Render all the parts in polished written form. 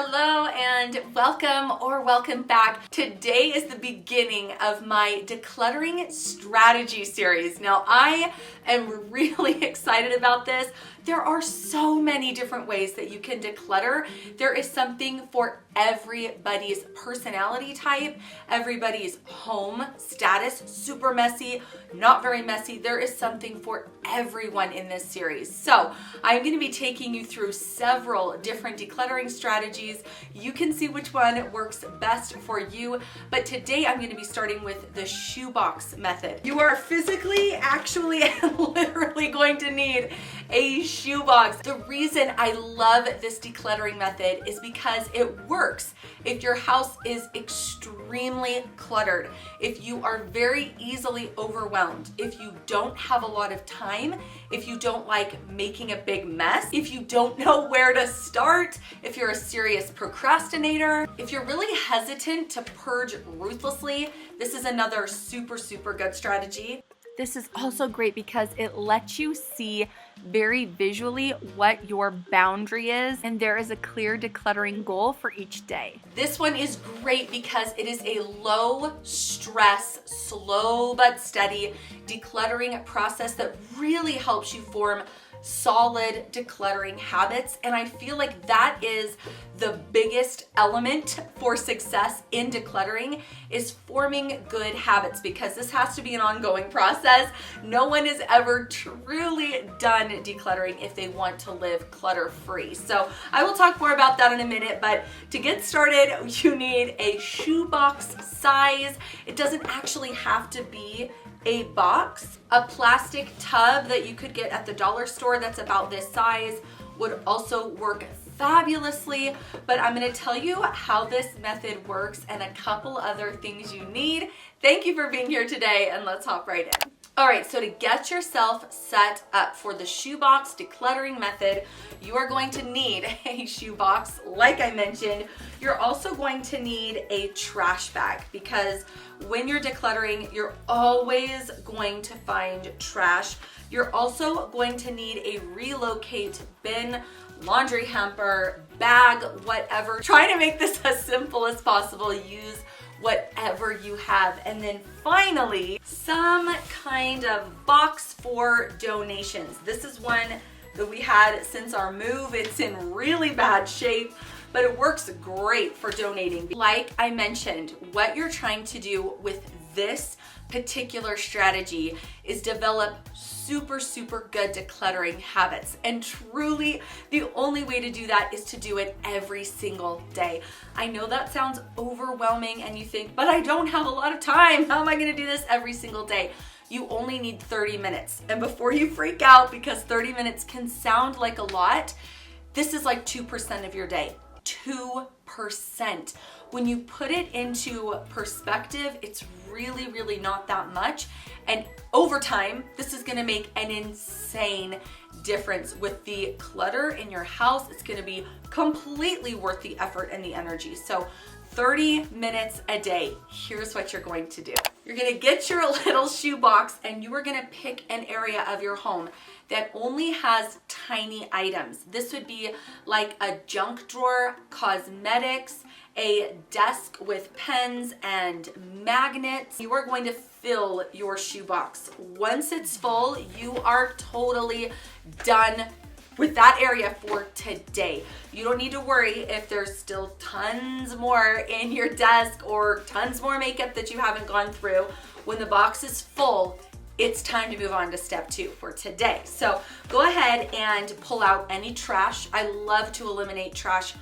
Hello and welcome back. Today is the beginning of my decluttering strategy series. Now I am really excited about this. There are so many different ways that you can declutter. There is something for everybody's personality type, everybody's home status, super messy, not very messy. There is something for everyone in this series. So I'm going to be taking you through several different decluttering strategies. You can see which one works best for you, but today I'm going to be starting with the shoebox method. You are physically, actually, and literally going to need a shoebox. The reason I love this decluttering method is because it works if your house is extremely cluttered, if you are very easily overwhelmed, if you don't have a lot of time, if you don't like making a big mess, if you don't know where to start, if you're a serious procrastinator, if you're really hesitant to purge ruthlessly, this is another super good strategy. This is also great because it lets you see very visually what your boundary is, and there is a clear decluttering goal for each day. This one is great because it is a low stress, slow but steady decluttering process that really helps you form solid decluttering habits. And I feel like that is the biggest element for success in decluttering, is forming good habits, because this has to be an ongoing process. No one is ever truly done decluttering if they want to live clutter free. So I will talk more about that in a minute, but to get started, you need a shoebox size. It doesn't actually have to be a box. A plastic tub that you could get at the dollar store that's about this size would also work fabulously, but I'm going to tell you how this method works and a couple other things you need. Thank you for being here today, and let's hop right in. All right, so to get yourself set up for the shoebox decluttering method, you are going to need a shoebox, like I mentioned. You're also going to need a trash bag, because when you're decluttering, you're always going to find trash. You're also going to need a relocate bin, laundry hamper, bag, whatever. Try to make this as simple as possible. Use whatever you have. And then finally, some kind of box for donations. This is one that we had since our move. It's in really bad shape, but it works great for donating. Like I mentioned, what you're trying to do with this particular strategy is develop super good decluttering habits. And truly, the only way to do that is to do it every single day. I know that sounds overwhelming and you think, but I don't have a lot of time. How am I gonna do this every single day? You only need 30 minutes. And before you freak out, because 30 minutes can sound like a lot, this is like 2% of your day. 2%. When you put it into perspective, it's really not that much. And over time, this is gonna make an insane difference with the clutter in your house. It's gonna be completely worth the effort and the energy. So 30 minutes a day, here's what you're going to do. You're gonna get your little shoebox and you are gonna pick an area of your home that only has tiny items. This would be like a junk drawer, cosmetics, a desk with pens and magnets. You are going to fill your shoebox. Once it's full, you are totally done with that area for today. You don't need to worry if there's still tons more in your desk or tons more makeup that you haven't gone through. When the box is full, it's time to move on to step 2 for today. So go ahead and pull out any trash. I love to eliminate trash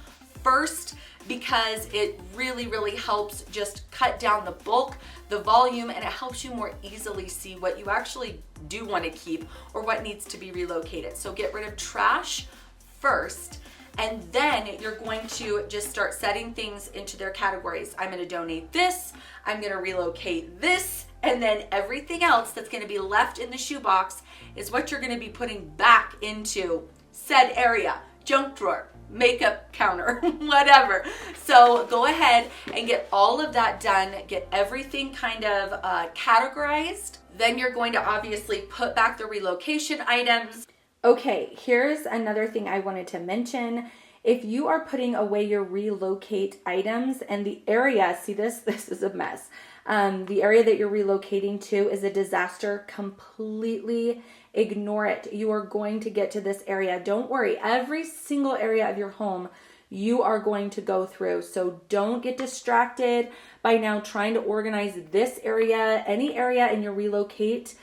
first because it really helps just cut down the bulk, the volume, and it helps you more easily see what you actually do want to keep or what needs to be relocated. So get rid of trash first, and then you're going to just start setting things into their categories. I'm going to donate this, I'm going to relocate this, and then everything else that's going to be left in the shoebox is what you're going to be putting back into said area. Junk drawer, makeup counter, whatever. So go ahead and get all of that done, get everything kind of categorized. Then you're going to obviously put back the relocation items. Okay, here's another thing I wanted to mention if you are putting away your relocate items and the area, see this is a mess. The area that you're relocating to is a disaster, completely ignore it. You are going to get to this area. Don't worry. Every single area of your home you are going to go through. So don't get distracted by now trying to organize this area, any area in your relocate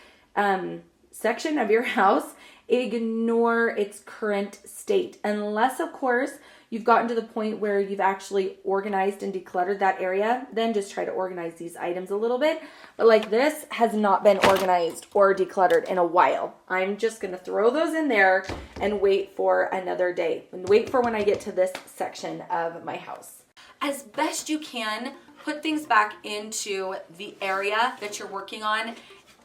section of your house. Ignore its current state. Unless, of course, you've gotten to the point where you've actually organized and decluttered that area, then just try to organize these items a little bit. But like this has not been organized or decluttered in a while. I'm just going to throw those in there and wait for another day and wait for when I get to this section of my house. As best you can, put things back into the area that you're working on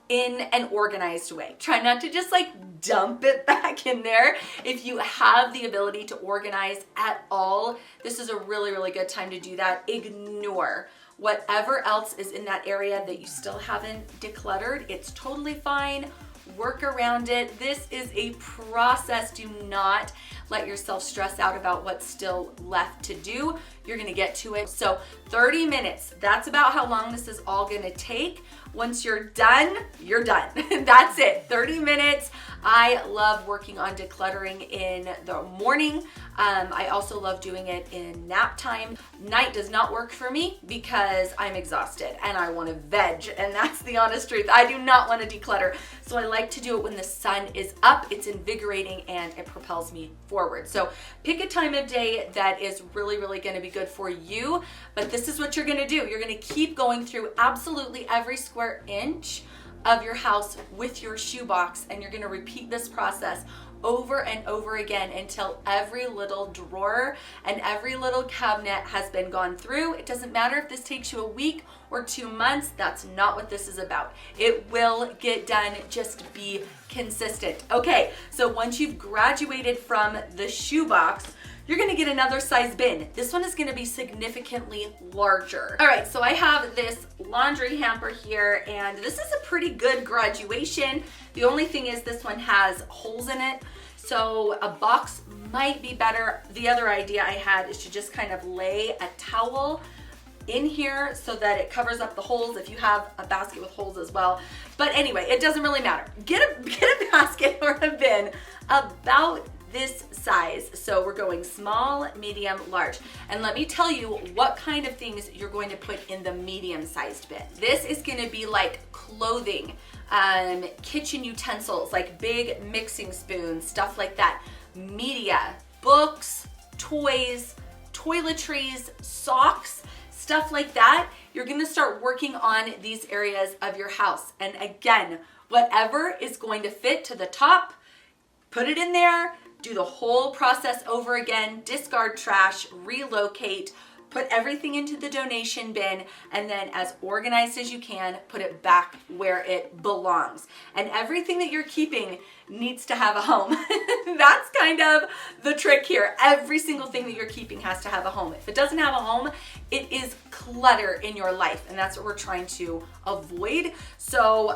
in an organized way. Try not to just like dump it back in there. If you have the ability to organize at all, this is a really, really good time to do that. Ignore whatever else is in that area that you still haven't decluttered. It's totally fine. Work around it. This is a process. Do not let yourself stress out about what's still left to do. You're gonna get to it. So 30 minutes, that's about how long this is all gonna take. Once you're done, you're done. That's it, 30 minutes. I love working on decluttering in the morning. I also love doing it in nap time. Night does not work for me because I'm exhausted and I want to veg, and that's the honest truth. I do not want to declutter. So I like to do it when the sun is up. It's invigorating and it propels me forward. So pick a time of day that is really, really going to be good for you. But this is what you're going to do. You're going to keep going through absolutely every square inch of your house with your shoebox, and you're going to repeat this process over and over again until every little drawer and every little cabinet has been gone through. It doesn't matter if this takes you a week or 2 months. That's not what this is about. It will get done. Just be consistent. Okay, so once you've graduated from the shoebox, you're gonna get another size bin. This one is gonna be significantly larger. All right, so I have this laundry hamper here, and this is a pretty good graduation. The only thing is this one has holes in it, so a box might be better. The other idea I had is to just kind of lay a towel in here so that it covers up the holes if you have a basket with holes as well. But anyway, it doesn't really matter. Get a basket or a bin about this size. So we're going small, medium, large. And let me tell you what kind of things you're going to put in the medium-sized bin. This is going to be like clothing, kitchen utensils, like big mixing spoons, stuff like that. Media, books, toys, toiletries, socks, stuff like that. You're going to start working on these areas of your house. And again, whatever is going to fit to the top, put it in there. Do the whole process over again, discard trash, relocate, put everything into the donation bin, and then as organized as you can, put it back where it belongs. And everything that you're keeping needs to have a home. That's kind of the trick here. Every single thing that you're keeping has to have a home. If it doesn't have a home, it is clutter in your life, and that's what we're trying to avoid. So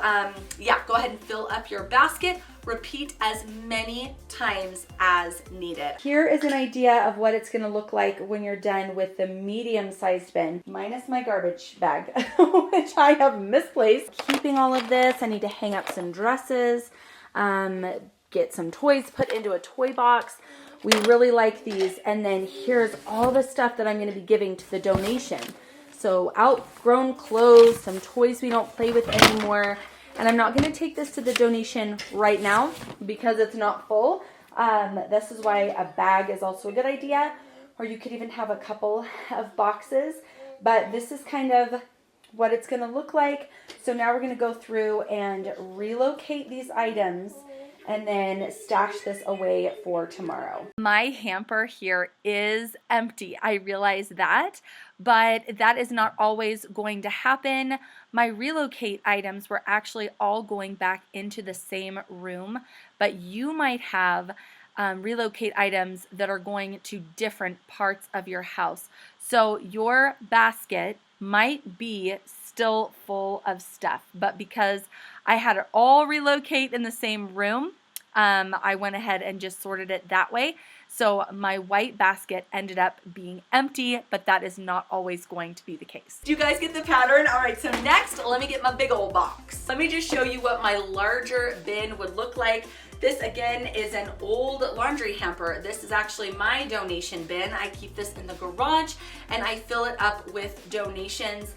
yeah, go ahead and fill up your basket. Repeat as many times as needed. Here is an idea of what it's going to look like when you're done with the medium-sized bin, minus my garbage bag, which I have misplaced. Keeping all of this, I need to hang up some dresses, get some toys put into a toy box. We really like these. And then here's all the stuff that I'm going to be giving to the donation. So outgrown clothes, some toys we don't play with anymore. And I'm not going to take this to the donation right now because it's not full. This is why a bag is also a good idea, or you could even have a couple of boxes. But this is kind of what it's going to look like. So now we're going to go through and relocate these items and then stash this away for tomorrow. My hamper here is empty. I realize that, but that is not always going to happen. My relocate items were actually all going back into the same room, but you might have relocate items that are going to different parts of your house. So your basket might be still full of stuff, but because I had it all relocate in the same room, I went ahead and just sorted it that way. So my white basket ended up being empty, but that is not always going to be the case. Do you guys get the pattern? All right, so next, let me get my big old box. Let me just show you what my larger bin would look like. This again is an old laundry hamper. This is actually my donation bin. I keep this in the garage and I fill it up with donations,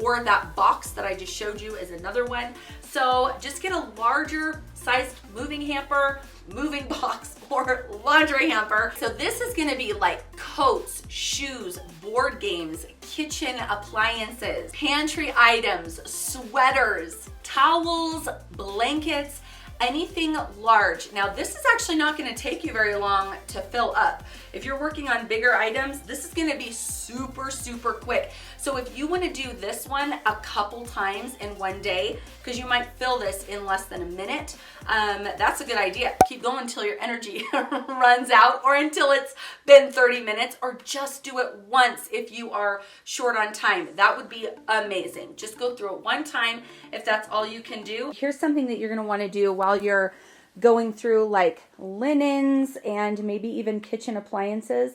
or that box that I just showed you is another one. So just get a larger sized moving hamper, moving box, or laundry hamper. So this is gonna be like coats, shoes, board games, kitchen appliances, pantry items, sweaters, towels, blankets, anything large. Now this is actually not going to take you very long to fill up. If you're working on bigger items, this is going to be super quick. So if you want to do this one a couple times in one day, because you might fill this in less than a minute, that's a good idea. Keep going until your energy runs out, or until it's been 30 minutes, or just do it once if you are short on time. That would be amazing. Just go through it one time if that's all you can do. Here's something that you're going to want to do while you're going through like linens and maybe even kitchen appliances.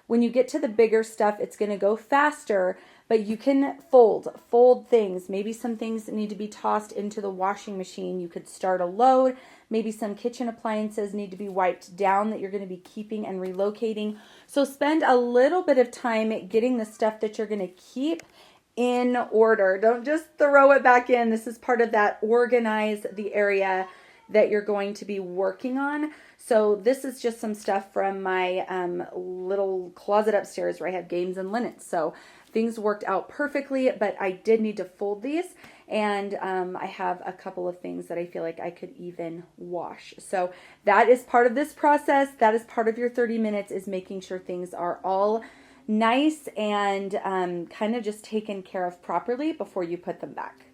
When you get to the bigger stuff, it's going to go faster, but you can fold things. Maybe some things need to be tossed into the washing machine. You could start a load. Maybe some kitchen appliances need to be wiped down that you're going to be keeping and relocating. So spend a little bit of time getting the stuff that you're going to keep in order. Don't just throw it back in. This is part of that organize the area that you're going to be working on. So this is just some stuff from my little closet upstairs where I have games and linens. So things worked out perfectly, but I did need to fold these, and I have a couple of things that I feel like I could even wash. So that is part of this process. That is part of your 30 minutes, is making sure things are all nice and kind of just taken care of properly before you put them back.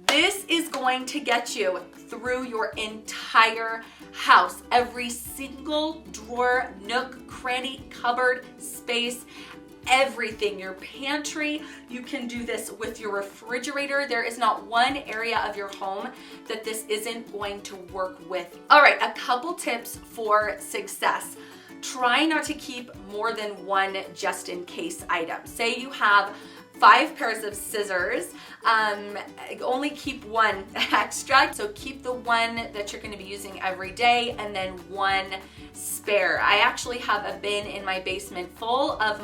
This is going to get you through your entire house. Every single drawer, nook, cranny, cupboard, space, everything. Your pantry, you can do this with your refrigerator. There is not one area of your home that this isn't going to work with. All right, a couple tips for success. Try not to keep more than one just in case item. Say you have 5 pairs of scissors, only keep one extra. So keep the one that you're going to be using every day, and then one spare. I actually have a bin in my basement full of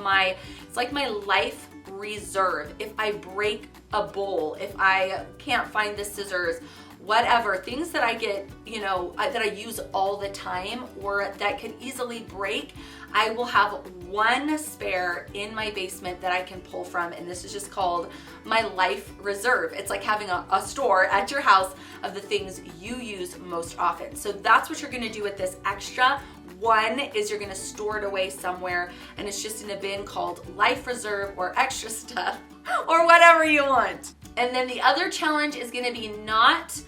it's like my life reserve. If I break a bowl, if I can't find the scissors, whatever, things that I get, that I use all the time or that can easily break, I will have one spare in my basement that I can pull from, and this is just called my life reserve. It's like having a store at your house of the things you use most often. So that's what you're gonna do with this extra. One is you're gonna store it away somewhere, and it's just in a bin called life reserve or extra stuff or whatever you want. And then the other challenge is gonna be not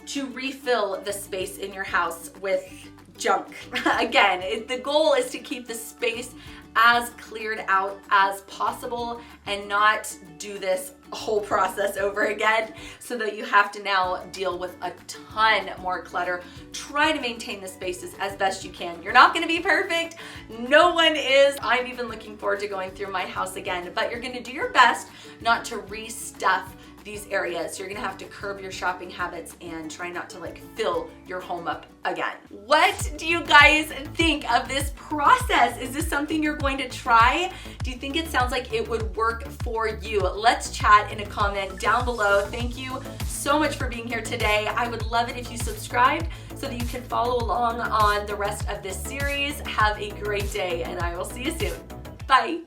to refill the space in your house with junk. Again, the goal is to keep the space as cleared out as possible and not do this whole process over again so that you have to now deal with a ton more clutter. Try to maintain the spaces as best you can. You're not going to be perfect. No one is. I'm even looking forward to going through my house again, but you're going to do your best not to restuff these areas. You're gonna have to curb your shopping habits and try not to fill your home up again. What do you guys think of this process? Is this something you're going to try? Do you think it sounds like it would work for you? Let's chat in a comment down below. Thank you so much for being here today. I would love it if you subscribed so that you can follow along on the rest of this series. Have a great day, and I will see you soon. Bye.